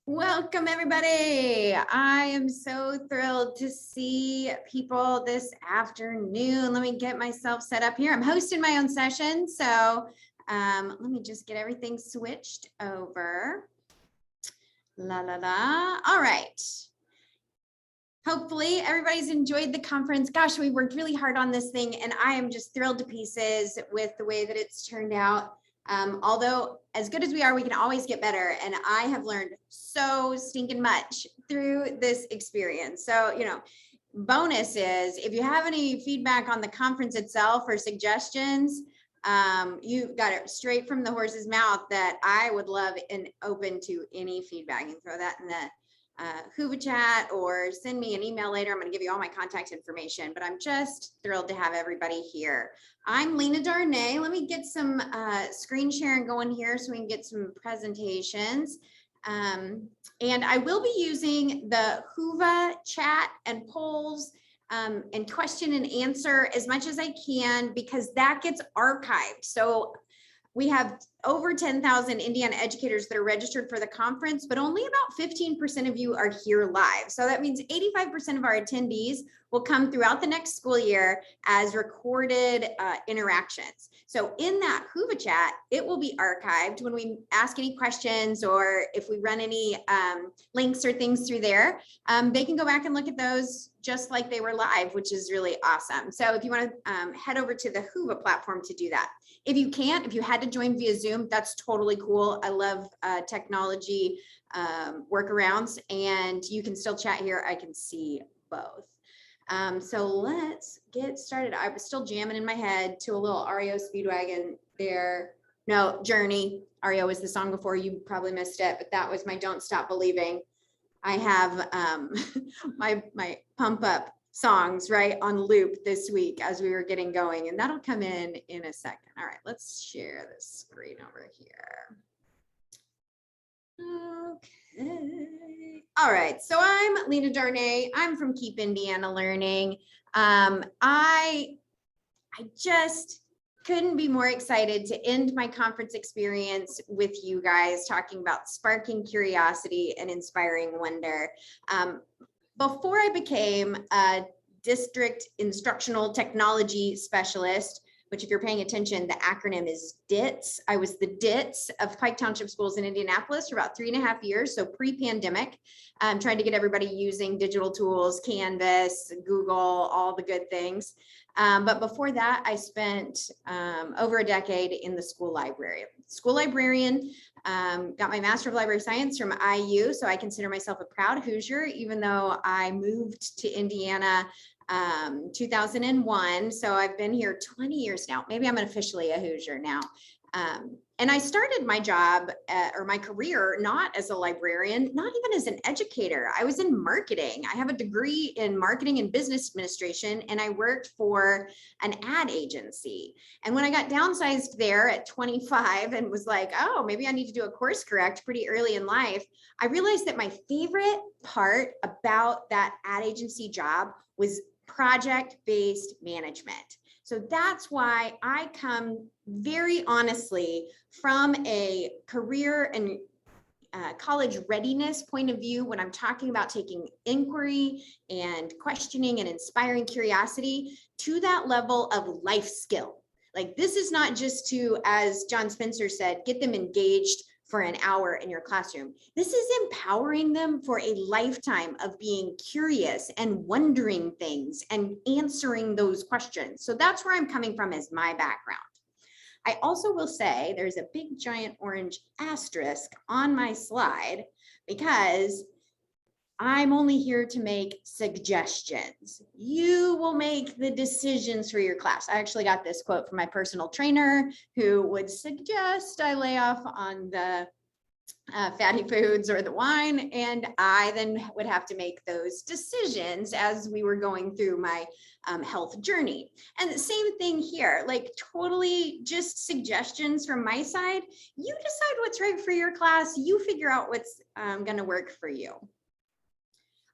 Welcome, everybody. I am so thrilled to see people this afternoon. Let me get myself set up here. I'm hosting my own session, so let me just get everything switched over. La, la, la. All right. Hopefully everybody's enjoyed the conference. Gosh, we worked really hard on this thing, and I am just thrilled to pieces with the way that it's turned out. Although as good as we are, we can always get better. And I have learned so stinking much through this experience. So, bonus is if you have any feedback on the conference itself or suggestions, you got it straight from the horse's mouth that I would love and open to any feedback. You can throw that in the Whova chat or send me an email later. I'm going to give you all my contact information, but I'm just thrilled to have everybody here. I'm Lena Darnay. Let me get some screen sharing going here so we can get some presentations. And I will be using the Whova chat and polls and question and answer as much as I can, because that gets archived. So we have over 10,000 Indiana educators that are registered for the conference, but only about 15% of you are here live. So that means 85% of our attendees will come throughout the next school year as recorded interactions. So in that Whova chat, it will be archived when we ask any questions, or if we run any links or things through there, they can go back and look at those just like they were live, which is really awesome. So if you want to head over to the Whova platform to do that. If you can't, if you had to join via Zoom, that's totally cool. I love technology workarounds, and you can still chat here. I can see both. So let's get started. I was still jamming in my head to a little REO Speedwagon there. No, Journey. REO was the song before. You probably missed it, but that was my Don't Stop Believing. I have my pump up songs right on loop this week as we were getting going, and that'll come in a second. All right, let's share this screen over here. Okay. All right, so I'm Lena Darnay. I'm from Keep Indiana Learning. I just couldn't be more excited to end my conference experience with you guys talking about sparking curiosity and inspiring wonder. Before I became a district instructional technology specialist, which if you're paying attention, the acronym is DITS. I was the DITS of Pike Township Schools in Indianapolis for about 3.5 years, so pre-pandemic, trying to get everybody using digital tools, Canvas, Google, all the good things. But before that, I spent over a decade in the school library. School librarian, got my Master of Library Science from IU, so I consider myself a proud Hoosier, even though I moved to Indiana 2001. So I've been here 20 years now. Maybe I'm officially a Hoosier now. And I started my job or my career not as a librarian, not even as an educator. I was in marketing. I have a degree in marketing and business administration, and I worked for an ad agency. And when I got downsized there at 25 and was like, oh, maybe I need to do a course correct pretty early in life, I realized that my favorite part about that ad agency job was project-based management. So that's why I come very honestly from a career and college readiness point of view when I'm talking about taking inquiry and questioning and inspiring curiosity to that level of life skill. Like, this is not just to, as John Spencer said, get them engaged for an hour in your classroom. This is empowering them for a lifetime of being curious and wondering things and answering those questions. So that's where I'm coming from as my background. I also will say there's a big giant orange asterisk on my slide because I'm only here to make suggestions. You will make the decisions for your class. I actually got this quote from my personal trainer who would suggest I lay off on the fatty foods or the wine, and I then would have to make those decisions as we were going through my health journey. And the same thing here, like totally just suggestions from my side. You decide what's right for your class. You figure out what's going to work for you.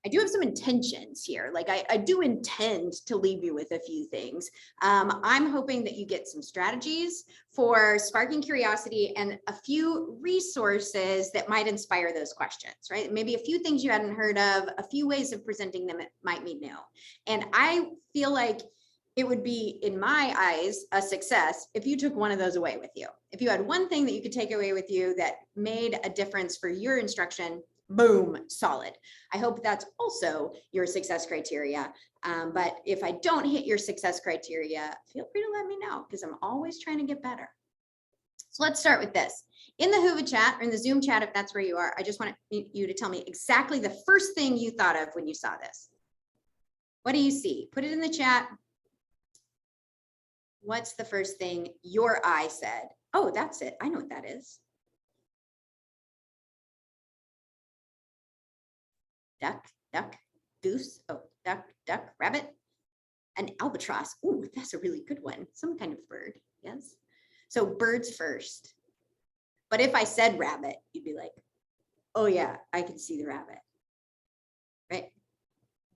I do have some intentions here. Like I do intend to leave you with a few things. I'm hoping that you get some strategies for sparking curiosity and a few resources that might inspire those questions, right? Maybe a few things you hadn't heard of, a few ways of presenting them that might be new. And I feel like it would be, in my eyes, a success if you took one of those away with you. If you had one thing that you could take away with you that made a difference for your instruction, boom, solid. I hope that's also your success criteria. But if I don't hit your success criteria, feel free to let me know because I'm always trying to get better. So let's start with this. In the Whova chat or in the Zoom chat, if that's where you are, I just want you to tell me exactly the first thing you thought of when you saw this. What do you see? Put it in the chat. What's the first thing your eye said? Oh, that's it. I know what that is. Duck, duck, goose. Oh, duck, duck, rabbit. An albatross. Ooh, that's a really good one. Some kind of bird. Yes. So birds first. But if I said rabbit, you'd be like, oh yeah, I can see the rabbit. Right?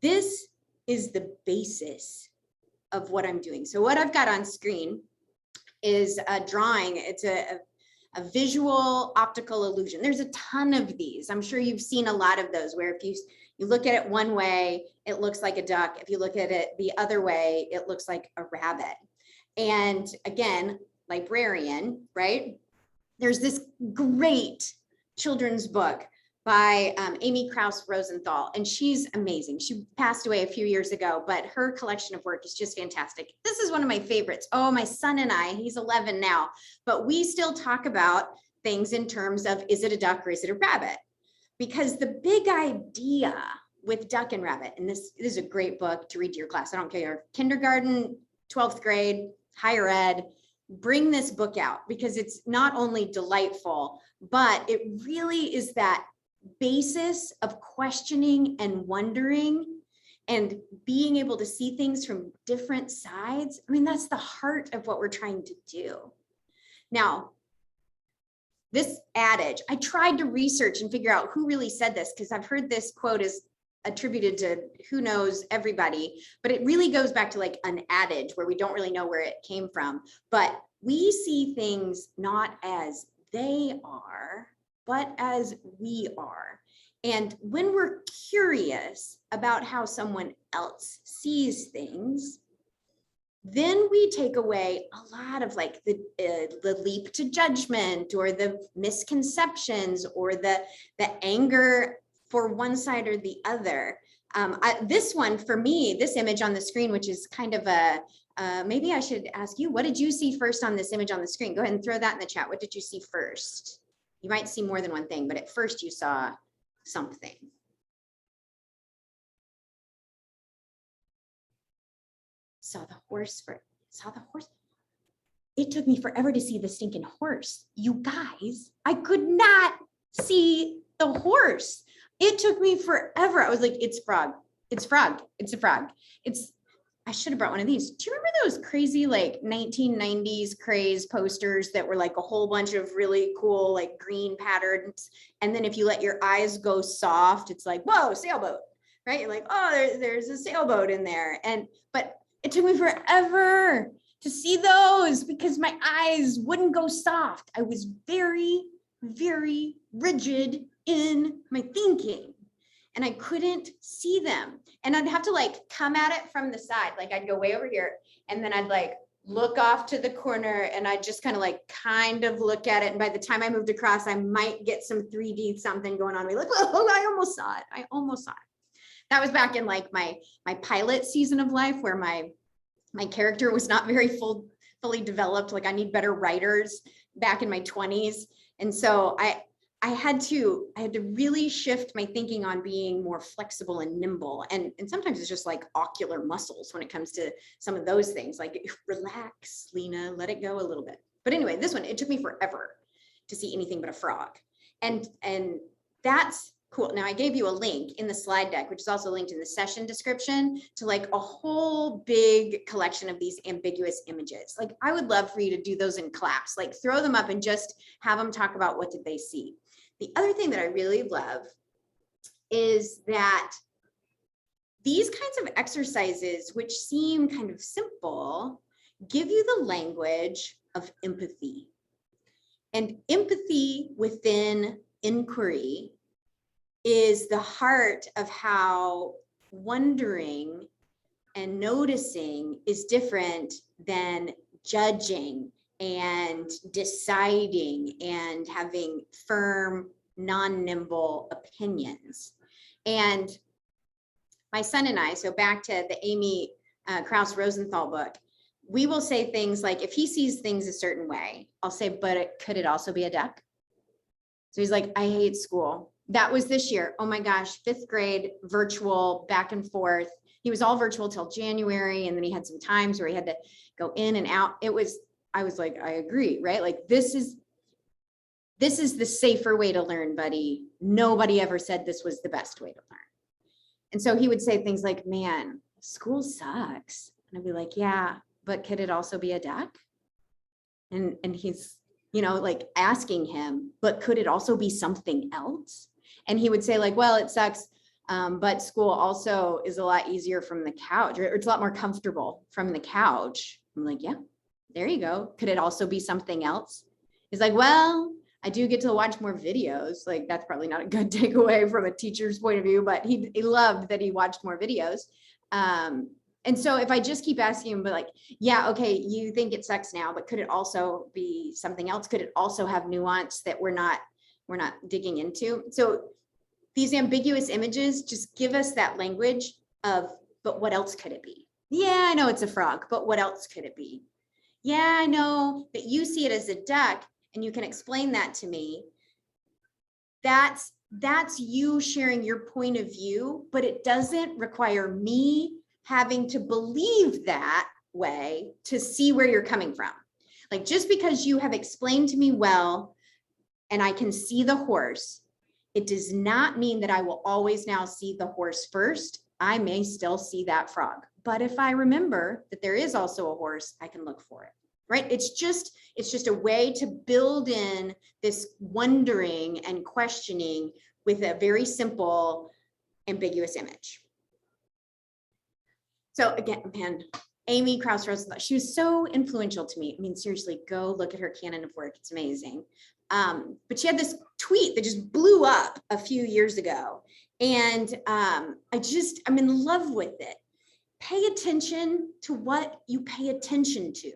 This is the basis of what I'm doing. So what I've got on screen is a drawing. It's a visual optical illusion. There's a ton of these. I'm sure you've seen a lot of those where if you look at it one way, it looks like a duck. If you look at it the other way, it looks like a rabbit. And again, librarian, right? There's this great children's book by Amy Krauss Rosenthal, and she's amazing. She passed away a few years ago, but her collection of work is just fantastic. This is one of my favorites. Oh, my son and I, he's 11 now, but we still talk about things in terms of, is it a duck or is it a rabbit? Because the big idea with duck and rabbit, and this is a great book to read to your class. I don't care, kindergarten, 12th grade, higher ed, bring this book out because it's not only delightful, but it really is that basis of questioning and wondering and being able to see things from different sides. I mean, that's the heart of what we're trying to do. Now, this adage, I tried to research and figure out who really said this because I've heard this quote is attributed to who knows everybody, but it really goes back to like an adage where we don't really know where it came from. But we see things not as they are, but as we are. And when we're curious about how someone else sees things, then we take away a lot of like the leap to judgment or the misconceptions or the anger for one side or the other. This one for me, this image on the screen, which is kind of a, maybe I should ask you, what did you see first on this image on the screen? Go ahead and throw that in the chat. What did you see first? You might see more than one thing, but at first you saw something. Saw the horse. It took me forever to see the stinking horse. You guys, I could not see the horse. It took me forever. I was like, it's frog. It's frog. It's a frog. I should have brought one of these. Do you remember those crazy like 1990s craze posters that were like a whole bunch of really cool like green patterns? And then if you let your eyes go soft, it's like, whoa, sailboat, right? You're like, oh, there's a sailboat in there. But it took me forever to see those because my eyes wouldn't go soft. I was very, very rigid in my thinking. And I couldn't see them. And I'd have to like come at it from the side. Like I'd go way over here and then I'd like look off to the corner and I'd just kind of look at it. And by the time I moved across, I might get some 3D something going on. Like, oh, I almost saw it. I almost saw it. That was back in like my pilot season of life where my character was not very fully developed. Like I need better writers back in my 20s. And so I had to really shift my thinking on being more flexible and nimble. And sometimes it's just like ocular muscles when it comes to some of those things, like relax, Lena, let it go a little bit. But anyway, this one, it took me forever to see anything but a frog. And that's cool. Now I gave you a link in the slide deck, which is also linked in the session description to like a whole big collection of these ambiguous images. Like I would love for you to do those in class, like throw them up and just have them talk about what did they see. The other thing that I really love is that these kinds of exercises, which seem kind of simple, give you the language of empathy. And empathy within inquiry is the heart of how wondering and noticing is different than judging and deciding and having firm, non-nimble opinions. And my son and I, so back to the Amy Krauss Rosenthal book, we will say things like, if he sees things a certain way, I'll say, but could it also be a duck? So he's like, I hate school. That was this year. Oh my gosh, 5th grade, virtual, back and forth. He was all virtual till January. And then he had some times where he had to go in and out. I was like, I agree, right? Like, this is the safer way to learn, buddy. Nobody ever said this was the best way to learn. And so he would say things like, man, school sucks. And I'd be like, yeah, but could it also be a duck? And he's, like asking him, but could it also be something else? And he would say like, well, it sucks. But school also is a lot easier from the couch, or it's a lot more comfortable from the couch. I'm like, yeah, there you go. Could it also be something else? He's like, well, I do get to watch more videos. Like, that's probably not a good takeaway from a teacher's point of view, but he loved that he watched more videos. And so if I just keep asking him, but like, yeah, okay, you think it sucks now, but could it also be something else? Could it also have nuance that we're not digging into? So these ambiguous images just give us that language of, but what else could it be? Yeah, I know it's a frog, but what else could it be? Yeah, I know that you see it as a duck and you can explain that to me. That's you sharing your point of view, but it doesn't require me having to believe that way to see where you're coming from. Like, just because you have explained to me well, and I can see the horse, it does not mean that I will always now see the horse first. I may still see that frog. But if I remember that there is also a horse, I can look for it, right? It's just a way to build in this wondering and questioning with a very simple, ambiguous image. So again, man, Amy Krauss Rosenthal, she was so influential to me. I mean, seriously, go look at her canon of work. It's amazing. But she had this tweet that just blew up a few years ago. And I'm in love with it. Pay attention to what you pay attention to.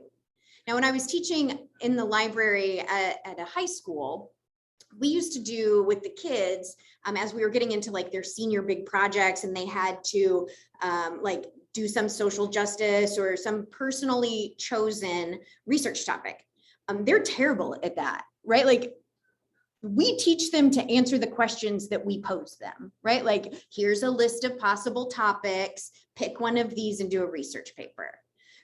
Now, when I was teaching in the library at a high school, we used to do with the kids, as we were getting into like their senior big projects, and they had to like do some social justice or some personally chosen research topic. They're terrible at that, right? Like, we teach them to answer the questions that we pose them, right? Like, here's a list of possible topics, pick one of these and do a research paper.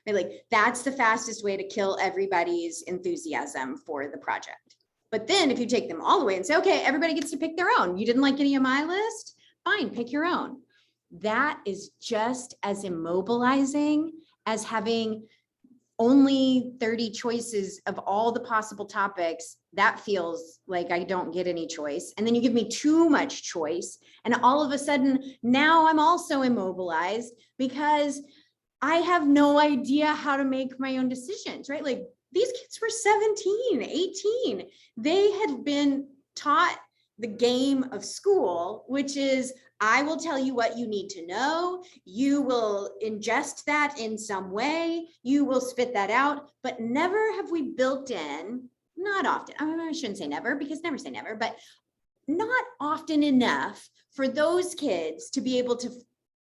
Right? Like, that's the fastest way to kill everybody's enthusiasm for the project. But then if you take them all the way and say, okay, everybody gets to pick their own. You didn't like any of my list? Fine, pick your own. That is just as immobilizing as having only 30 choices of all the possible topics. That feels like I don't get any choice. And then you give me too much choice. And all of a sudden, now I'm also immobilized because I have no idea how to make my own decisions, right? Like, these kids were 17, 18. They had been taught the game of school, which is, I will tell you what you need to know. You will ingest that in some way. You will spit that out, but never have we built in, not often, I shouldn't say never, because never say never, but not often enough for those kids to be able to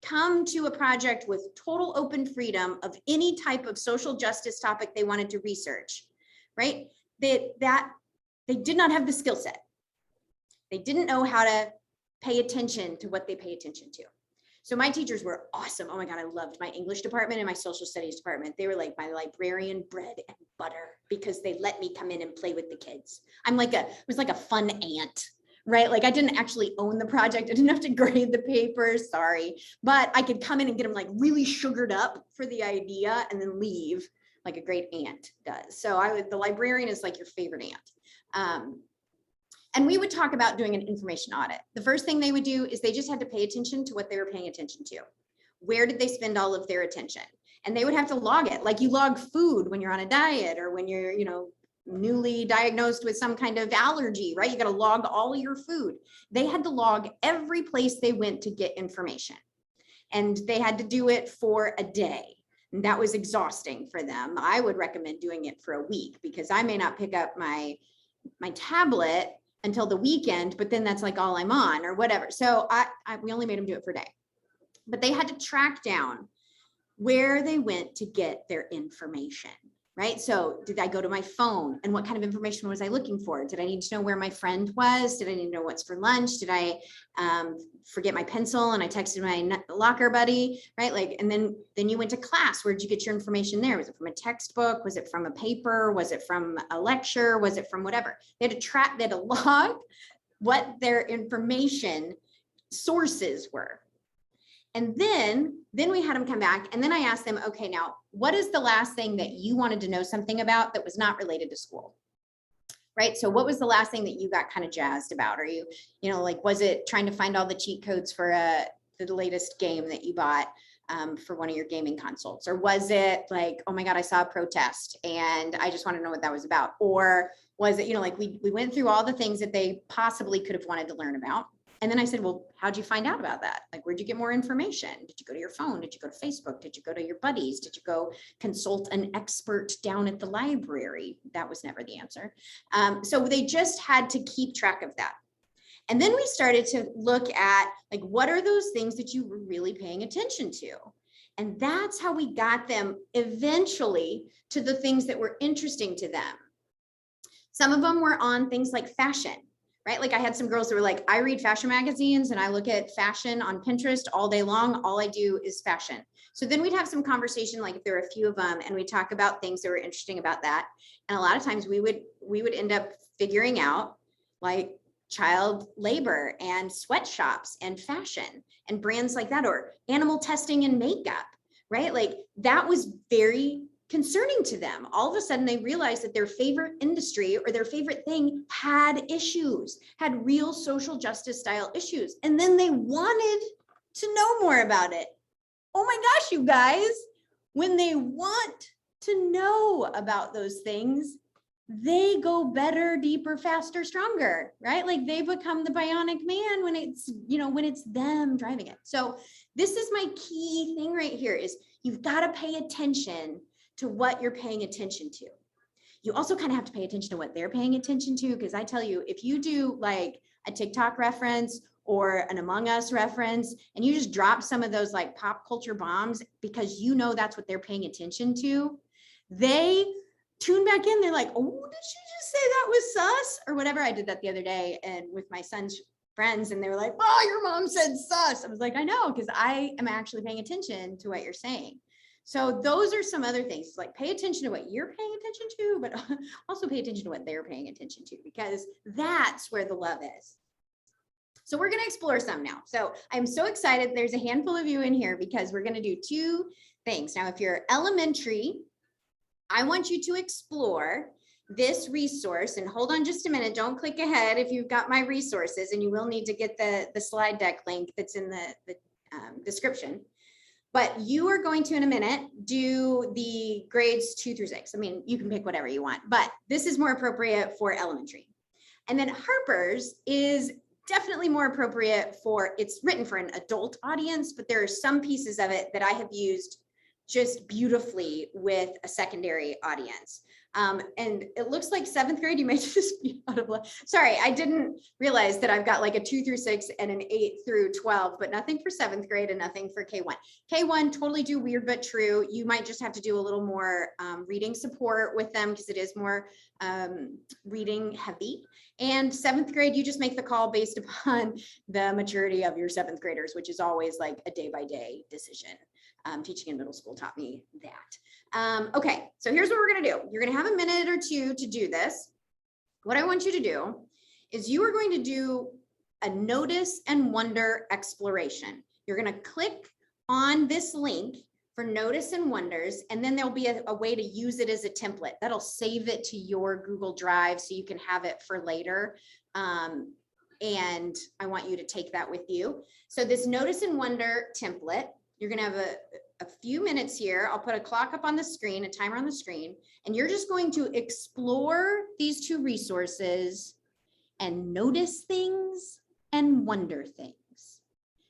come to a project with total open freedom of any type of social justice topic they wanted to research, right? They did not have the skill set. They didn't know how to pay attention to what they pay attention to. So my teachers were awesome. Oh my God, I loved my English department and my social studies department. They were like my librarian bread and butter because they let me come in and play with the kids. It was like a fun aunt, right? Like, I didn't actually own the project. I didn't have to grade the papers, sorry. But I could come in and get them like really sugared up for the idea and then leave like a great aunt does. So the librarian is like your favorite aunt. And we would talk about doing an information audit. The first thing they would do is they just had to pay attention to what they were paying attention to. where did they spend all of their attention? And they would have to log it, like you log food when you're on a diet or when you're, newly diagnosed with some kind of allergy, right? You got to log all your food. They had to log every place they went to get information. And they had to do it for a day. And that was exhausting for them. I would recommend doing it for a week because I may not pick up my tablet until the weekend, but then that's like all I'm on or whatever. So we only made them do it for a day. But they had to track down where they went to get their information, right? So did I go to my phone and what kind of information was I looking for? Did I need to know where my friend was? Did I need to know what's for lunch? Did I forget my pencil and I texted my locker buddy, right? Like, and then you went to class. Where did you get your information there? Was it from a textbook? Was it from a paper? Was it from a lecture? Was it from whatever? They had to track, they had to log what their information sources were. And then we had them come back and then I asked them, okay, now what is the last thing that you wanted to know something about that was not related to school? Right? So what was the last thing that you got kind of jazzed about? Or like, was it trying to find all the cheat codes for the latest game that you bought for one of your gaming consoles? Or was it like, oh my God, I saw a protest and I just want to know what that was about? Or was it, like we went through all the things that they possibly could have wanted to learn about. And then I said, well, how'd you find out about that? Like, where'd you get more information? Did you go to your phone? Did you go to Facebook? Did you go to your buddies? Did you go consult an expert down at the library? That was never the answer. So they just had to keep track of that. And then we started to look at like, what are those things that you were really paying attention to? And that's how we got them eventually to the things that were interesting to them. Some of them were on things like fashion. Right? Like I had some girls that were like, I read fashion magazines and I look at fashion on Pinterest all day long. All I do is fashion. So then we'd have some conversation, like if there were a few of them, and we talk about things that were interesting about that. And a lot of times we would end up figuring out like child labor and sweatshops and fashion and brands like that, or animal testing and makeup, right? Like that was very concerning to them. All of a sudden they realized that their favorite industry or their favorite thing had issues, had real social justice style issues. And then they wanted to know more about it. Oh my gosh, you guys, when they want to know about those things, they go better, deeper, faster, stronger, right? Like they become the bionic man when it's them driving it. So this is my key thing right here is you've got to pay attention to what you're paying attention to. You also kind of have to pay attention to what they're paying attention to, because I tell you, if you do like a TikTok reference or an Among Us reference, and you just drop some of those like pop culture bombs because that's what they're paying attention to, they tune back in. They're like, oh, did she just say that was sus? Or whatever. I did that the other day and with my son's friends, and they were like, oh, your mom said sus. I was like, I know, because I am actually paying attention to what you're saying. So those are some other things, like pay attention to what you're paying attention to, but also pay attention to what they're paying attention to, because that's where the love is. So we're going to explore some now. So I'm so excited. There's a handful of you in here because we're going to do two things. Now, if you're elementary, I want you to explore this resource, and hold on just a minute. Don't click ahead if you've got my resources, and you will need to get the slide deck link that's in the description. But you are going to, in a minute, do the grades 2 through 6. I mean, you can pick whatever you want, but this is more appropriate for elementary. And then Harper's is definitely more appropriate it's written for an adult audience, but there are some pieces of it that I have used just beautifully with a secondary audience. And it looks like 7th grade, you may just be out of luck. Sorry, I didn't realize that I've got like a 2 through 6 and an 8 through 12, but nothing for 7th grade and nothing for K1. K1, totally do Weird But True. You might just have to do a little more reading support with them because it is more reading heavy. And 7th grade, you just make the call based upon the maturity of your 7th graders, which is always like a day-by-day decision. Teaching in middle school taught me that. Okay, so here's what we're gonna do. You're gonna have a minute or two to do this. What I want you to do is you are going to do a notice and wonder exploration. You're gonna click on this link for notice and wonders, and then there'll be a way to use it as a template. That'll save it to your Google Drive so you can have it for later. And I want you to take that with you. So this notice and wonder template, You're going to have a few minutes here. I'll put a clock up on the screen, a timer on the screen, and you're just going to explore these two resources and notice things and wonder things.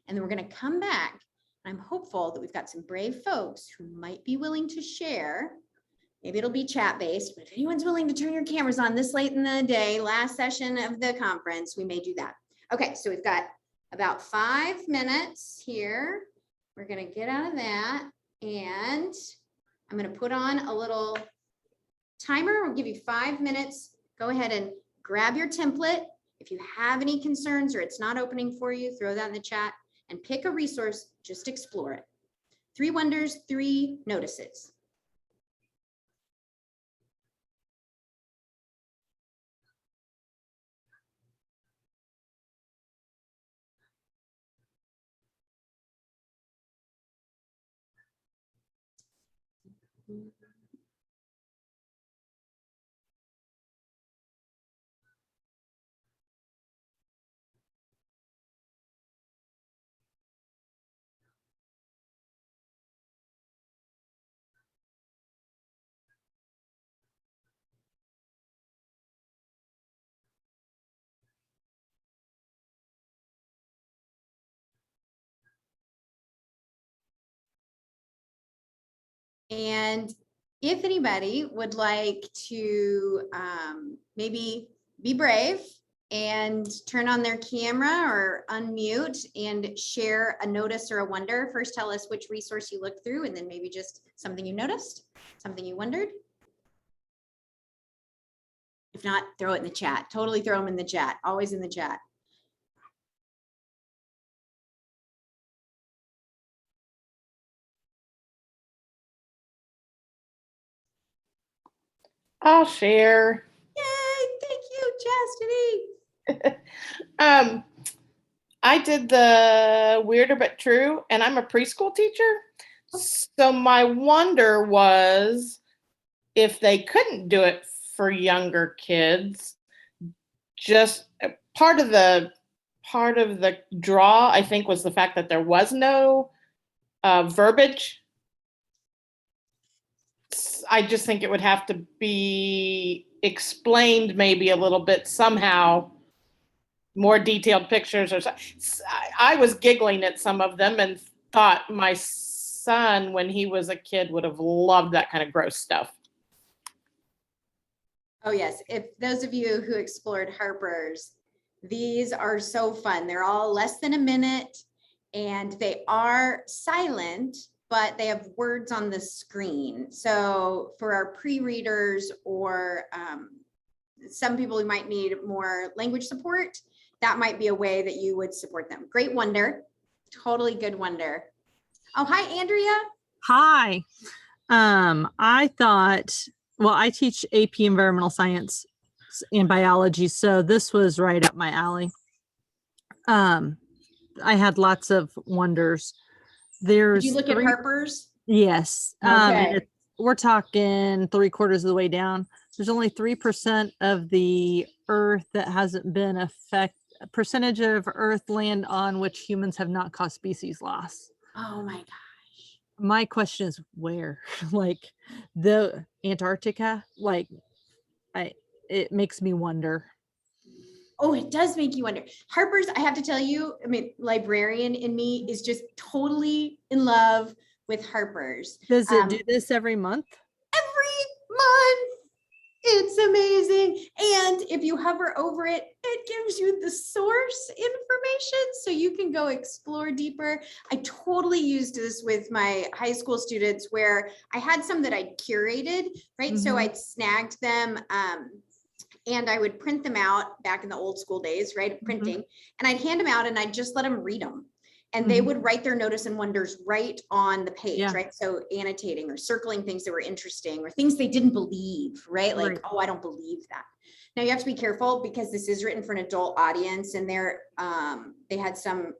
And then we're going to come back. I'm hopeful that we've got some brave folks who might be willing to share. Maybe it'll be chat-based, but if anyone's willing to turn your cameras on this late in the day, last session of the conference, we may do that. Okay, so we've got about 5 minutes here. We're gonna get out of that, and I'm gonna put on a little timer. We'll give you 5 minutes. Go ahead and grab your template. If you have any concerns or it's not opening for you, throw that in the chat and pick a resource, just explore it. 3 wonders, 3 notices. And if anybody would like to maybe be brave and turn on their camera or unmute and share a notice or a wonder, first tell us which resource you looked through, and then maybe just something you noticed, something you wondered. If not, throw it in the chat. Totally throw them in the chat, always in the chat. I'll share. Yay, thank you, Chastity. I did the Weirder But True, and I'm a preschool teacher. So my wonder was if they couldn't do it for younger kids, just part of the draw, I think, was the fact that there was no verbiage. I just think it would have to be explained maybe a little bit somehow, more detailed pictures or something. I was giggling at some of them and thought my son, when he was a kid, would have loved that kind of gross stuff. Oh yes, if those of you who explored Harper's, these are so fun. They're all less than a minute and they are silent, but they have words on the screen. So for our pre-readers or some people who might need more language support, that might be a way that you would support them. Great wonder, totally good wonder. Oh, hi, Andrea. Hi. I thought, well, I teach AP Environmental Science and Biology, so this was right up my alley. I had lots of wonders. Did you look at Harper's? Yes. Okay. We're talking 3/4 of the way down. There's only 3% of the Earth that hasn't been percentage of Earth land on which humans have not caused species loss. Oh my gosh. My question is where? Like the Antarctica? Like it makes me wonder. Oh, it does make you wonder. Harper's, I have to tell you, I mean, librarian in me is just totally in love with Harper's. Does it do this every month? Every month. It's amazing. And if you hover over it, it gives you the source information so you can go explore deeper. I totally used this with my high school students where I had some that I'd curated, right? So I'd snagged them and I would print them out back in the old school days, right? Printing, and I'd hand them out and I'd just let them read them. And they would write their notice and wonders right on the page, right? So annotating or circling things that were interesting or things they didn't believe, right? Like, oh, I don't believe that. Now you have to be careful because this is written for an adult audience, and they had some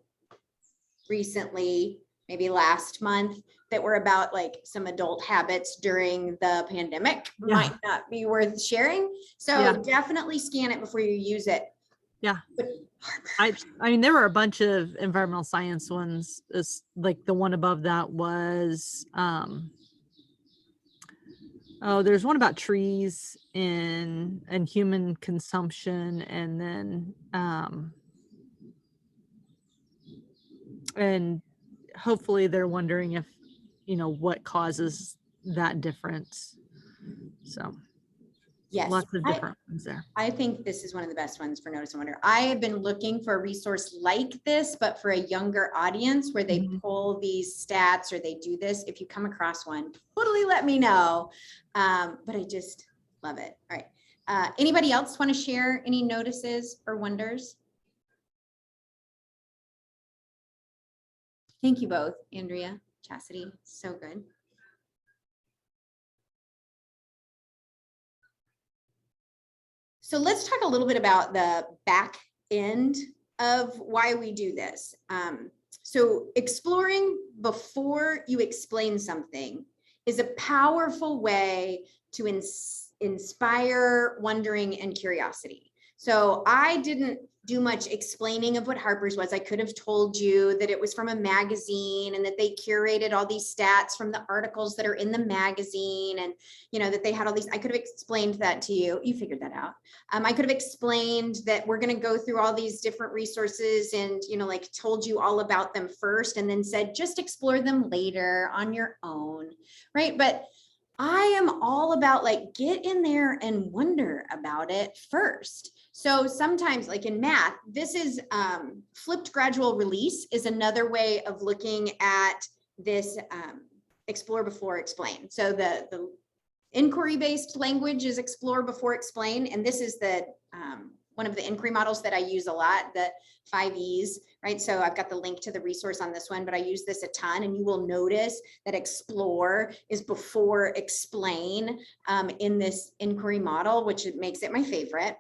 recently, maybe last month, that were about like some adult habits during the pandemic. Might not be worth sharing. So definitely scan it before you use it. Yeah. But I mean, there were a bunch of environmental science ones. Is like the one above that was, oh, there's one about trees and human consumption, and then, and hopefully they're wondering if, what causes that difference. So yes, lots of different ones there. I think this is one of the best ones for Notice and Wonder. I have been looking for a resource like this, but for a younger audience where they Mhm. pull these stats or they do this. If you come across one, totally let me know. But I just love it. All right. Anybody else want to share any notices or wonders? Thank you both, Andrea, Chastity. So good. So let's talk a little bit about the back end of why we do this. So exploring before you explain something is a powerful way to inspire wondering and curiosity. So I didn't do much explaining of what Harper's was. I could have told you that it was from a magazine and that they curated all these stats from the articles that are in the magazine, and that they had all these. I could have explained that to you. You figured that out. I could have explained that we're going to go through all these different resources and, like told you all about them first and then said, just explore them later on your own, right? But I am all about like, get in there and wonder about it first. So sometimes like in math, this is flipped gradual release is another way of looking at this explore before explain. So the inquiry-based language is explore before explain. And this is the one of the inquiry models that I use a lot, the 5 E's, right? So I've got the link to the resource on this one, but I use this a ton, and you will notice that explore is before explain in this inquiry model, which makes it my favorite.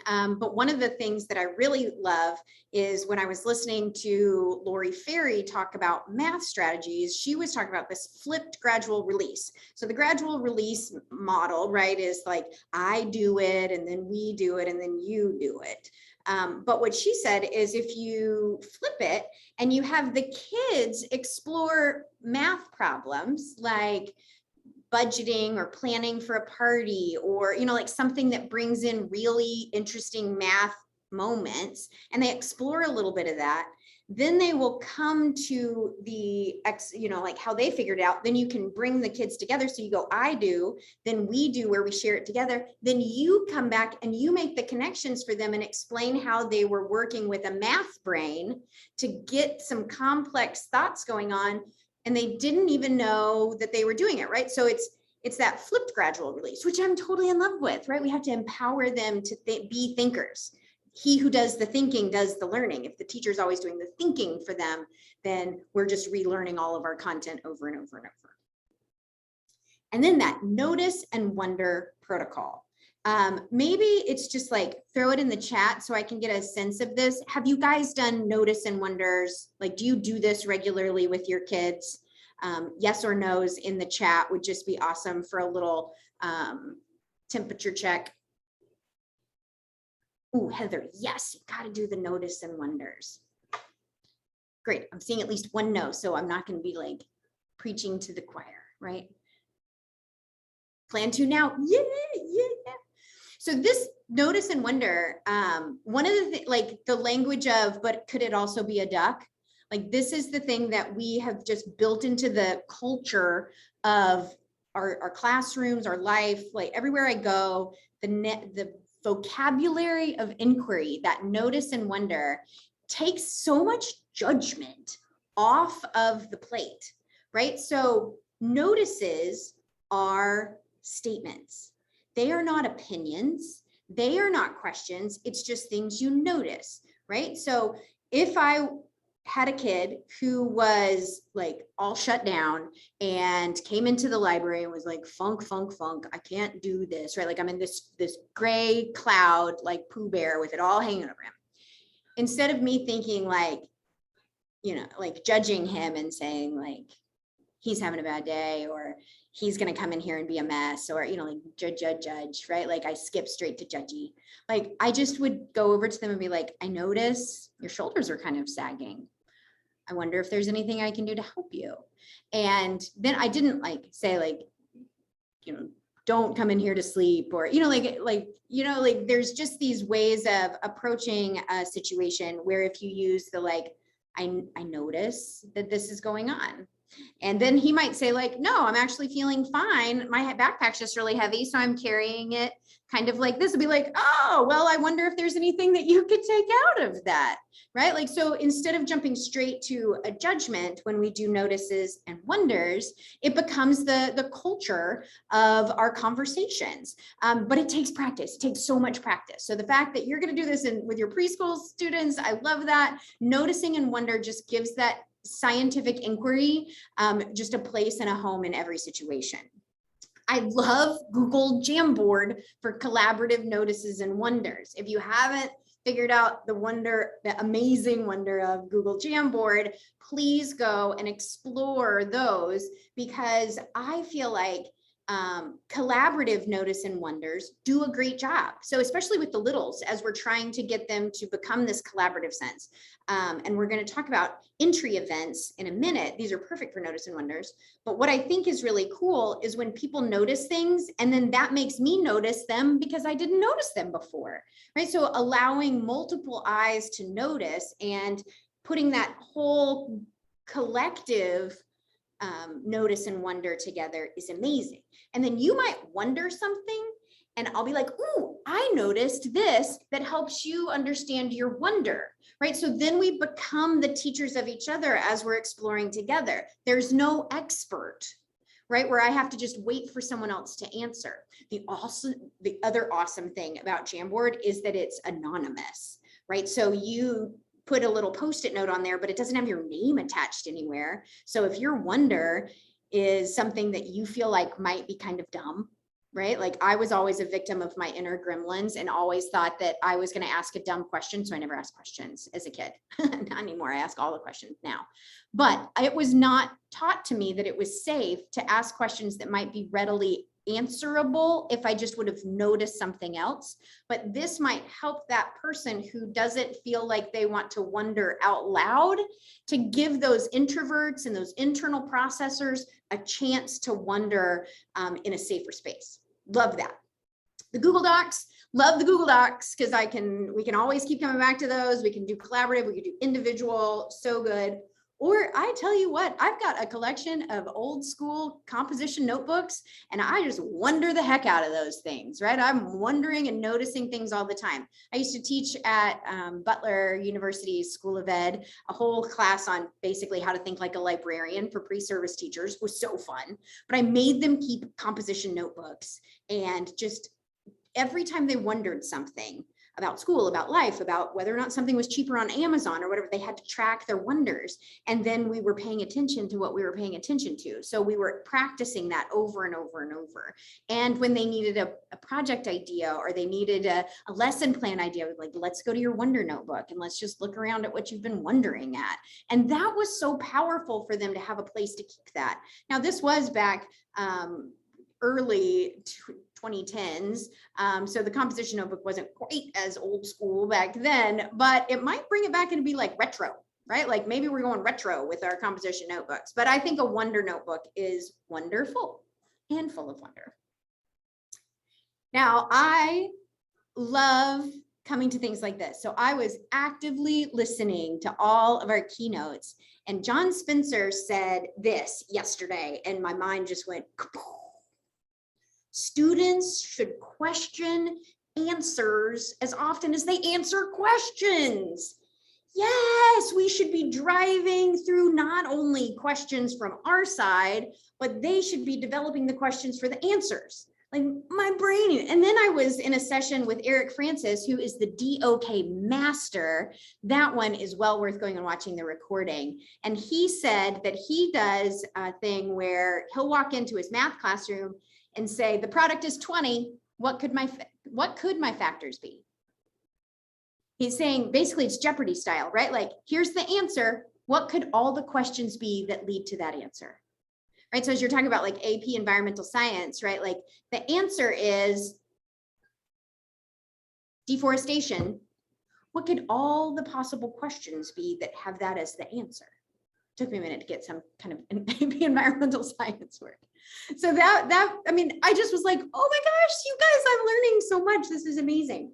But one of the things that I really love is when I was listening to Lori Ferry talk about math strategies, she was talking about this flipped gradual release. So the gradual release model, right, is like I do it and then we do it and then you do it. But what she said is if you flip it and you have the kids explore math problems like budgeting or planning for a party, or like something that brings in really interesting math moments, and they explore a little bit of that, then they will come to the like how they figured it out. Then you can bring the kids together. So you go, I do, then we do, where we share it together. Then you come back and you make the connections for them and explain how they were working with a math brain to get some complex thoughts going on, and they didn't even know that they were doing it, right? So it's that flipped gradual release, which I'm totally in love with, right? We have to empower them to be thinkers. He who does the thinking does the learning. If the teacher's always doing the thinking for them, then we're just relearning all of our content over and over and over. And then that notice and wonder protocol. Maybe it's just like throw it in the chat so I can get a sense of this. Have you guys done notice and wonders? Like, do you do this regularly with your kids? Yes or no's in the chat would just be awesome for a little temperature check. Ooh, Heather, yes, you got to do the notice and wonders. Great. I'm seeing at least one no, so I'm not going to be like preaching to the choir, right? Plan to now. Yeah. So this notice and wonder, one of the like the language of, but could it also be a duck? Like this is the thing that we have just built into the culture of our classrooms, our life, like everywhere I go, the vocabulary of inquiry, that notice and wonder takes so much judgment off of the plate, right? So notices are statements. They are not opinions. They are not questions. It's just things you notice, right? So if I had a kid who was like all shut down and came into the library and was like, funk, I can't do this, right? Like I'm in this gray cloud, like Pooh Bear with it all hanging over him. Instead of me thinking like, like judging him and saying like, he's having a bad day, or he's going to come in here and be a mess, or, like judge, right? Like I skip straight to judgy. Like I just would go over to them and be like, I notice your shoulders are kind of sagging. I wonder if there's anything I can do to help you. And then I didn't like say like, don't come in here to sleep, or, there's just these ways of approaching a situation where if you use the, like, I notice that this is going on. And then he might say like, no, I'm actually feeling fine. My backpack's just really heavy, so I'm carrying it kind of like this. Would be like, oh, well, I wonder if there's anything that you could take out of that, right? Like, so instead of jumping straight to a judgment when we do notices and wonders, it becomes the culture of our conversations. But it takes practice. It takes so much practice. So the fact that you're going to do this with your preschool students, I love that. Noticing and wonder just gives that scientific inquiry just a place and a home in every situation. I love Google Jamboard for collaborative notices and wonders. If you haven't figured out the amazing wonder of Google Jamboard, please go and explore those, because I feel like collaborative notice and wonders do a great job. So especially with the littles, as we're trying to get them to become this collaborative sense. And we're going to talk about entry events in a minute. These are perfect for notice and wonders. But what I think is really cool is when people notice things, and then that makes me notice them because I didn't notice them before, right? So allowing multiple eyes to notice and putting that whole collective notice and wonder together is amazing. And then you might wonder something and I'll be like, ooh, I noticed this that helps you understand your wonder, right? So then we become the teachers of each other as we're exploring together. There's no expert, right? Where I have to just wait for someone else to answer. The other awesome thing about Jamboard is that it's anonymous, right? So you put a little Post-it note on there, but it doesn't have your name attached anywhere. So if your wonder is something that you feel like might be kind of dumb, right? Like I was always a victim of my inner gremlins and always thought that I was going to ask a dumb question. So I never asked questions as a kid. Not anymore. I ask all the questions now. But it was not taught to me that it was safe to ask questions that might be readily answerable if I just would have noticed something else. But this might help that person who doesn't feel like they want to wonder out loud to give those introverts and those internal processors a chance to wonder in a safer space. Love that. The Google Docs, love the Google Docs, because we can always keep coming back to those. We can do collaborative, we can do individual, so good. Or I tell you what, I've got a collection of old school composition notebooks, and I just wonder the heck out of those things, right? I'm wondering and noticing things all the time. I used to teach at Butler University School of Ed, a whole class on basically how to think like a librarian for pre-service teachers. It was so fun, but I made them keep composition notebooks, and just every time they wondered something about school, about life, about whether or not something was cheaper on Amazon or whatever, they had to track their wonders. And then we were paying attention to what we were paying attention to. So we were practicing that over and over and over. And when they needed a project idea, or they needed a lesson plan idea, like, let's go to your wonder notebook and let's just look around at what you've been wondering at. And that was so powerful for them to have a place to keep that. Now, this was back early 2010s. So the composition notebook wasn't quite as old school back then, but it might bring it back and be like retro, right? Like maybe we're going retro with our composition notebooks, but I think a wonder notebook is wonderful and full of wonder. Now, I love coming to things like this. So I was actively listening to all of our keynotes, and John Spencer said this yesterday, and my mind just went, students should question answers as often as they answer questions. Yes, we should be driving through not only questions from our side, but they should be developing the questions for the answers. Like my brain. And then I was in a session with Eric Francis, who is the DOK master. That one is well worth going and watching the recording. And he said that he does a thing where he'll walk into his math classroom and say, the product is 20. What could my factors be? He's saying basically it's Jeopardy style, right? Like, here's the answer. What could all the questions be that lead to that answer? right? So as you're talking about like AP environmental science, right? Like the answer is deforestation. What could all the possible questions be that have that as the answer? Took me a minute to get some kind of environmental science word. So I mean, I just was like, oh my gosh, you guys, I'm learning so much. This is amazing.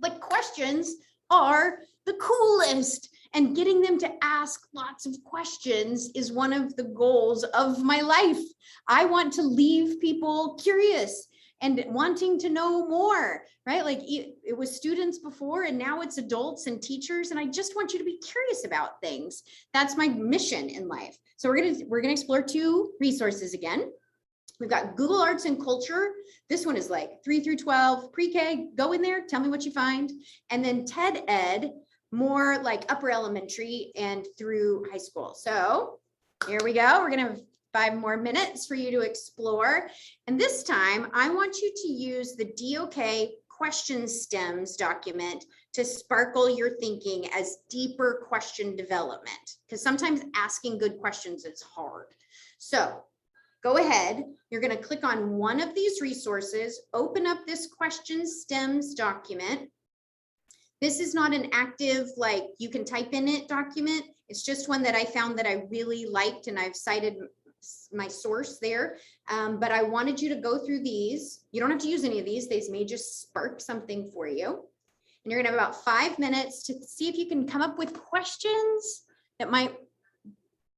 Like questions are the coolest, and getting them to ask lots of questions is one of the goals of my life. I want to leave people curious and wanting to know more, right? Like it was students before, and now it's adults and teachers. And I just want you to be curious about things. That's my mission in life. So we're gonna explore 2 resources again. We've got Google Arts and Culture. This one is like 3 through 12, pre-K, go in there, tell me what you find. And then TED Ed, more like upper elementary and through high school. So here we go. We're gonna have 5 more minutes for you to explore. And this time I want you to use the DOK question stems document to sparkle your thinking as deeper question development, because sometimes asking good questions is hard. So go ahead, you're going to click on one of these resources, open up this question stems document. This is not an active, like you can type in it document. It's just one that I found that I really liked, and I've cited my source there. But I wanted you to go through these. You don't have to use any of these. These may just spark something for you. And you're gonna have about 5 minutes to see if you can come up with questions that might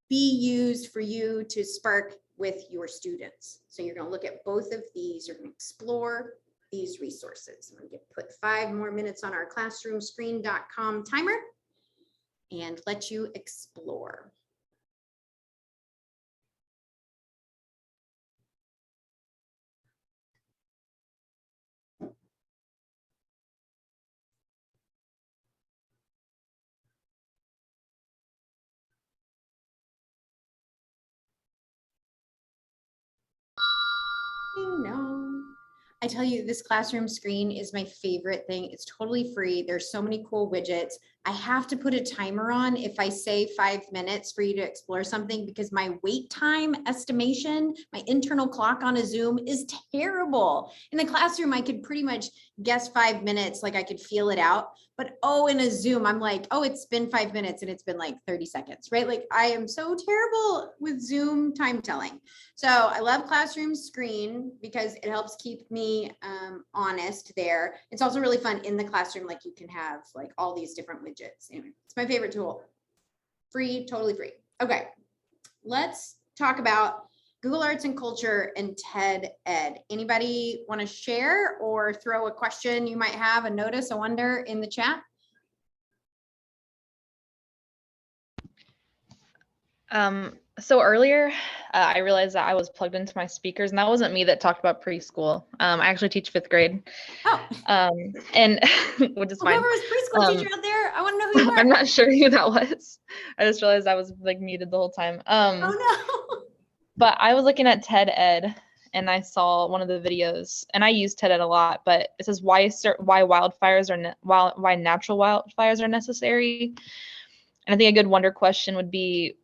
be used for you to spark with your students. So you're going to look at both of these. You're going to explore these resources. I'm going to put 5 more minutes on our classroomscreen.com timer and let you explore. No, I tell you, this classroom screen is my favorite thing. It's totally free. There's so many cool widgets. I have to put a timer on if I say 5 minutes for you to explore something, because my wait time estimation, my internal clock on a Zoom is terrible. In the classroom, I could pretty much guess 5 minutes, like I could feel it out. But oh, in a Zoom, I'm like, oh, it's been 5 minutes and it's been like 30 seconds, right? Like I am so terrible with Zoom time telling. So I love classroom screen because it helps keep me honest there. It's also really fun in the classroom. Like you can have like all these different widgets. Anyway, it's my favorite tool. Free, totally free. Okay, let's talk about Google Arts and Culture and TED Ed. Anybody want to share or throw a question you might have, a notice, a wonder in the chat? So earlier, I realized that I was plugged into my speakers, and that wasn't me that talked about preschool. I actually teach 5th grade. Oh. And which is fine. Whoever was preschool teacher out there, I want to know who you are. I'm not sure who that was. I just realized I was like muted the whole time. Oh no. But I was looking at TED Ed, and I saw one of the videos, and I use TED Ed a lot, but it says why wildfires are why natural wildfires are necessary. And I think a good wonder question would be,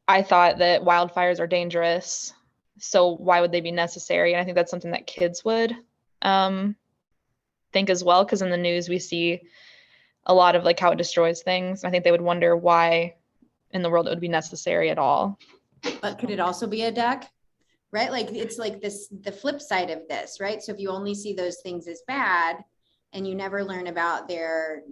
I thought that wildfires are dangerous, so why would they be necessary? And I think that's something that kids would think as well, because in the news we see a lot of like how it destroys things. I think they would wonder why in the world it would be necessary at all. But could it also be a duck? Right? Like it's like this, the flip side of this, right? So if you only see those things as bad and you never learn about their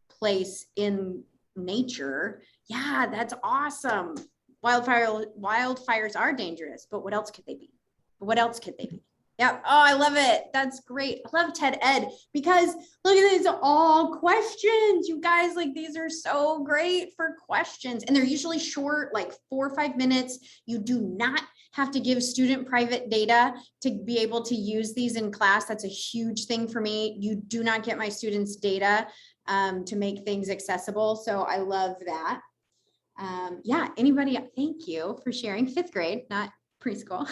place in nature, yeah, that's awesome. Wildfires are dangerous, but what else could they be? What else could they be? Yeah. Oh, I love it. That's great. I love TED Ed because look at these, all questions. You guys, like these are so great for questions, and they're usually short, like 4 or 5 minutes. You do not have to give student private data to be able to use these in class. That's a huge thing for me. You do not get my students' data to make things accessible. So I love that. Yeah, anybody, thank you for sharing. 5th grade, not preschool.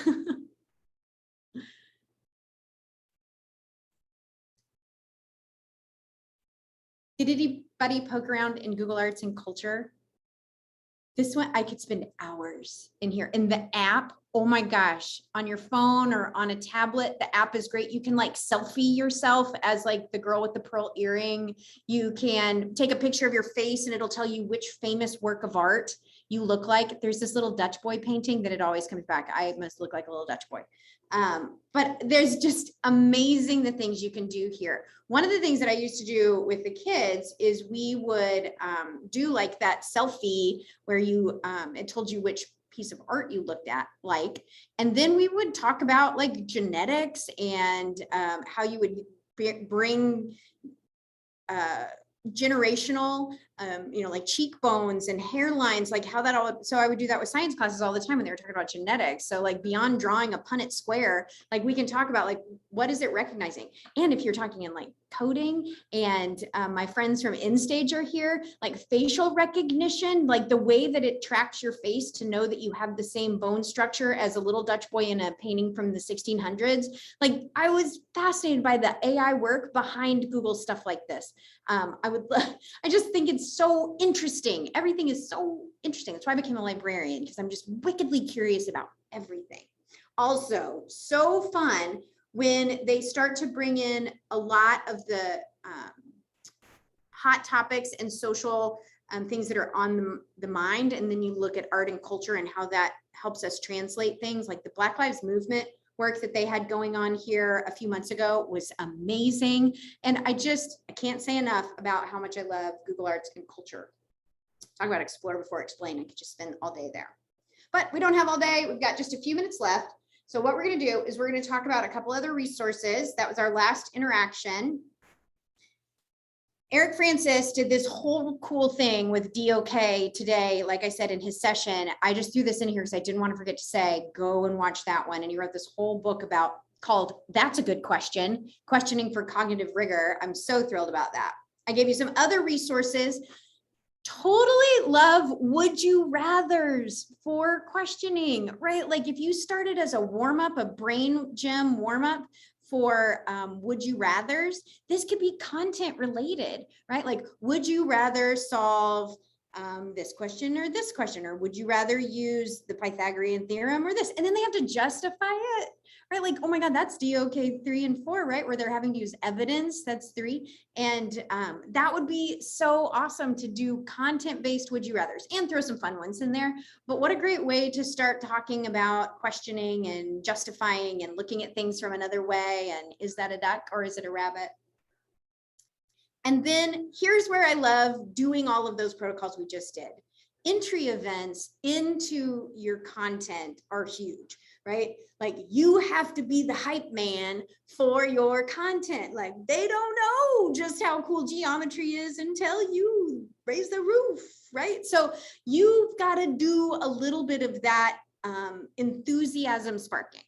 Did anybody poke around in Google Arts and Culture? This one, I could spend hours in here. And the app, oh my gosh, on your phone or on a tablet, the app is great. You can like selfie yourself as like the girl with the pearl earring. You can take a picture of your face and it'll tell you which famous work of art you look like. There's this little Dutch boy painting that it always comes back. I must look like a little Dutch boy. But there's just amazing the things you can do here. One of the things that I used to do with the kids is we would do like that selfie where you, it told you which piece of art you looked at, like, and then we would talk about like genetics and how you would bring generational, like cheekbones and hairlines, like how that all, so I would do that with science classes all the time when they were talking about genetics. So like beyond drawing a Punnett square, like we can talk about like, what is it recognizing? And if you're talking in like coding and my friends from InStage are here, like facial recognition, like the way that it tracks your face to know that you have the same bone structure as a little Dutch boy in a painting from the 1600s. Like I was fascinated by the AI work behind Google stuff like this. I just think it's so interesting. Everything is so interesting. That's why I became a librarian, because I'm just wickedly curious about everything. Also, so fun when they start to bring in a lot of the hot topics and social things that are on the mind. And then you look at art and culture and how that helps us translate things, like the Black Lives Movement work that they had going on here a few months ago was amazing. And I can't say enough about how much I love Google Arts and Culture. Talk about explore before explain. I could just spend all day there. But we don't have all day. We've got just a few minutes left. So what we're going to do is we're going to talk about a couple other resources. That was our last interaction. Eric Francis did this whole cool thing with DOK today. Like I said in his session, I just threw this in here because I didn't want to forget to say, go and watch that one. And he wrote this whole book called That's a Good Question, Questioning for Cognitive Rigor. I'm so thrilled about that. I gave you some other resources. Totally love would you rathers for questioning, right? Like if you started as a warm-up, a brain gym warm-up for would you rathers, this could be content related, right? Like, would you rather solve this question, or would you rather use the Pythagorean theorem or this? And then they have to justify it, right? Like, oh my God, that's DOK 3 and 4, right? Where they're having to use evidence, that's 3. And that would be so awesome to do content-based would you rathers and throw some fun ones in there. But what a great way to start talking about questioning and justifying and looking at things from another way. And is that a duck or is it a rabbit? And then here's where I love doing all of those protocols we just did. Entry events into your content are huge, right? Like you have to be the hype man for your content. Like they don't know just how cool geometry is until you raise the roof, right? So you've got to do a little bit of that enthusiasm sparking.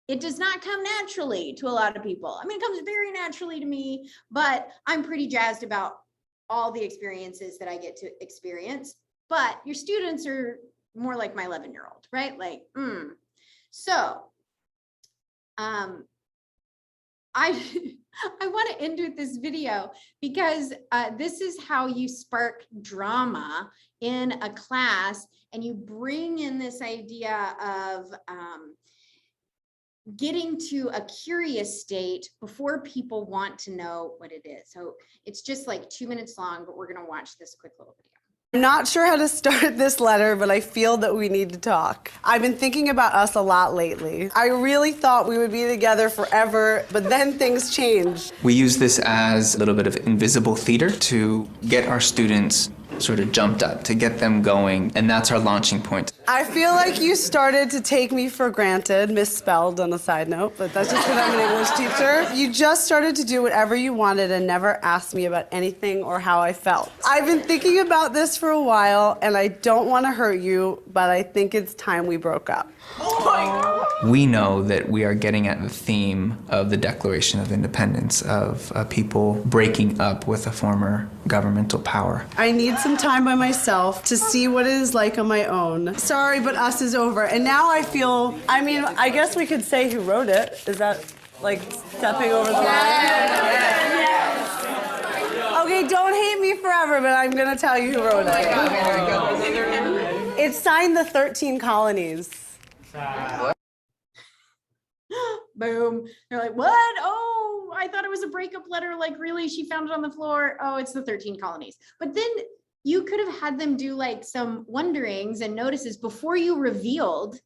It does not come naturally to a lot of people. I mean, it comes very naturally to me, but I'm pretty jazzed about all the experiences that I get to experience. But your students are more like my 11-year-old, right? Like, So I want to end with this video because this is how you spark drama in a class, and you bring in this idea of getting to a curious state before people want to know what it is. So it's just like 2 minutes long, but we're going to watch this quick little video. I'm not sure how to start this letter, but I feel that we need to talk. I've been thinking about us a lot lately. I really thought we would be together forever, but then things changed. We use this as a little bit of invisible theater to get our students sort of jumped up, to get them going, and that's our launching point. I feel like you started to take me for granted, misspelled on a side note, but that's just because I'm an English teacher. You just started to do whatever you wanted and never asked me about anything or how I felt. I've been thinking about this for a while, and I don't want to hurt you, but I think it's time we broke up. We know that we are getting at the theme of the Declaration of Independence, of people breaking up with a former governmental power. I need some time by myself to see what it is like on my own. Sorry, but us is over. And now I feel, I guess we could say who wrote it. Is that like stepping over the line? Yes. Okay, don't hate me forever, but I'm gonna tell you who wrote it. It's signed the 13 colonies. Boom. They're like, what? Oh, I thought it was a breakup letter. Like, really? She found it on the floor. Oh, it's the 13 colonies. But then you could have had them do like some wonderings and notices before you revealed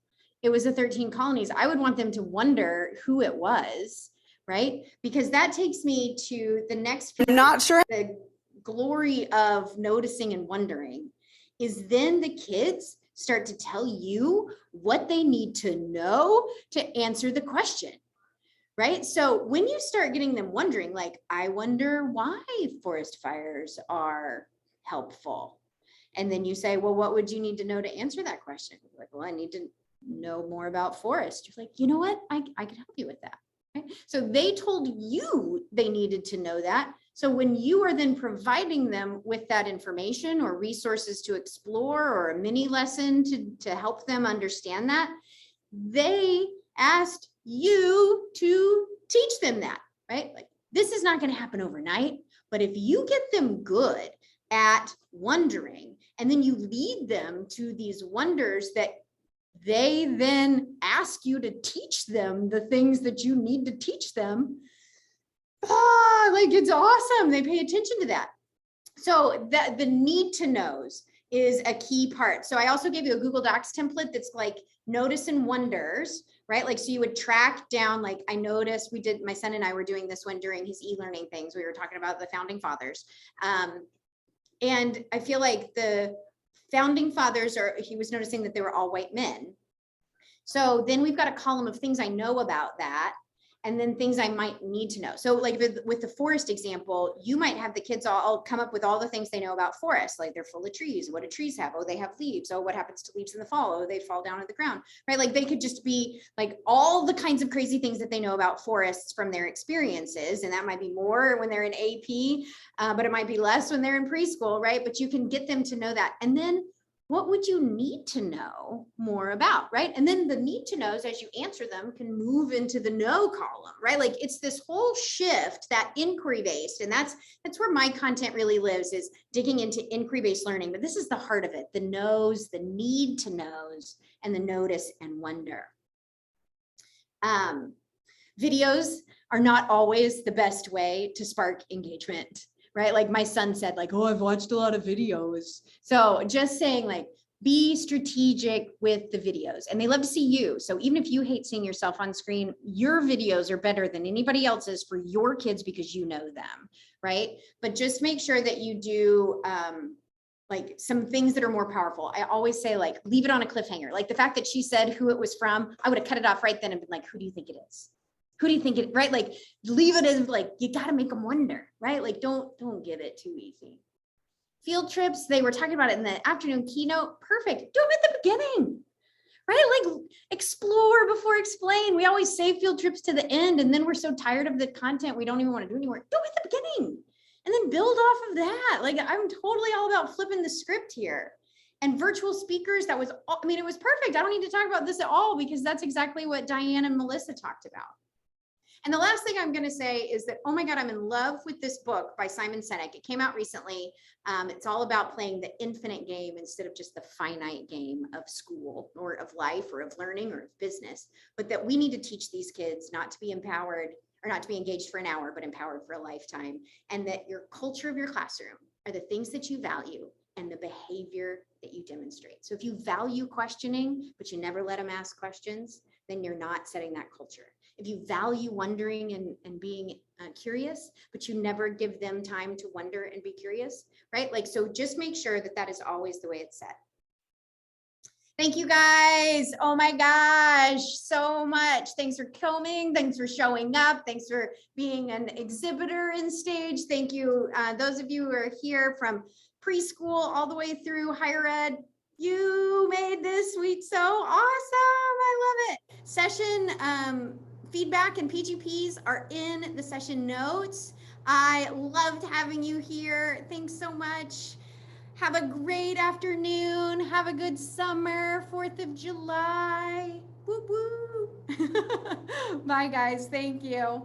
it was the 13 colonies. I would want them to wonder who it was, right? Because that takes me to the next. I'm not sure. The glory of noticing and wondering is then the kids start to tell you what they need to know to answer the question, right? So when you start getting them wondering, like, I wonder why forest fires are helpful. And then you say, well, what would you need to know to answer that question? Like, well, I need to know more about forest. You're like, you know what? I can help you with that. Right? So they told you they needed to know that. So when you are then providing them with that information or resources to explore or a mini lesson to help them understand that, they asked you to teach them that, right? Like, this is not going to happen overnight, but if you get them good at wondering, and then you lead them to these wonders that they then ask you to teach them the things that you need to teach them, like, it's awesome. They pay attention to that. So the need to knows is a key part. So I also gave you a Google Docs template that's like notice and wonders, right? Like, so you would track down, like, I noticed my son and I were doing this one during his e-learning things. We were talking about the founding fathers. And I feel like the founding fathers he was noticing that they were all white men. So then we've got a column of things I know about that, and then things I might need to know. So like with the forest example, you might have the kids all come up with all the things they know about forests, like they're full of trees. What do trees have? Oh, they have leaves. Oh, what happens to leaves in the fall? Oh, they fall down to the ground, right? Like, they could just be like all the kinds of crazy things that they know about forests from their experiences. And that might be more when they're in AP, but it might be less when they're in preschool, right? But you can get them to know that. And then what would you need to know more about, right? And then the need to knows, as you answer them, can move into the know column, right? Like, it's this whole shift, that inquiry based, and that's where my content really lives, is digging into inquiry based learning. But this is the heart of it: the knows, the need to knows, and the notice and wonder. Videos are not always the best way to spark engagement. Right? Like, my son said, like, oh, I've watched a lot of videos. So just saying, like, be strategic with the videos, and they love to see you. So even if you hate seeing yourself on screen, your videos are better than anybody else's for your kids because you know them, right? But just make sure that you do like some things that are more powerful. I always say, like, leave it on a cliffhanger. Like, the fact that she said who it was from, I would have cut it off right then and been like, who do you think it is? Who do you think it, right? Like, leave it as, like, you got to make them wonder, right? Like, don't give it too easy. Field trips, they were talking about it in the afternoon keynote. Perfect. Do them at the beginning, right? Like, explore before explain. We always save field trips to the end, and then we're so tired of the content we don't even want to do anymore. Do them at the beginning, and then build off of that. Like, I'm totally all about flipping the script here. And virtual speakers, that was, I mean, it was perfect. I don't need to talk about this at all, because that's exactly what Diane and Melissa talked about. And the last thing I'm going to say is that, oh my God, I'm in love with this book by Simon Sinek. It came out recently. It's all about playing the infinite game instead of just the finite game of school or of life or of learning or of business, but that we need to teach these kids not to be empowered or not to be engaged for an hour, but empowered for a lifetime. And that your culture of your classroom are the things that you value and the behavior that you demonstrate. So if you value questioning, but you never let them ask questions, then you're not setting that culture. If you value wondering and being curious, but you never give them time to wonder and be curious, right? Like, so just make sure that that is always the way it's set. Thank you guys. Oh my gosh, so much. Thanks for coming. Thanks for showing up. Thanks for being an exhibitor in stage. Thank you. Those of you who are here from preschool all the way through higher ed, you made this week so awesome. I love it. Session feedback and PGPs are in the session notes. I loved having you here. Thanks so much. Have a great afternoon. Have a good summer, 4th of July. Woo woo. Bye guys, thank you.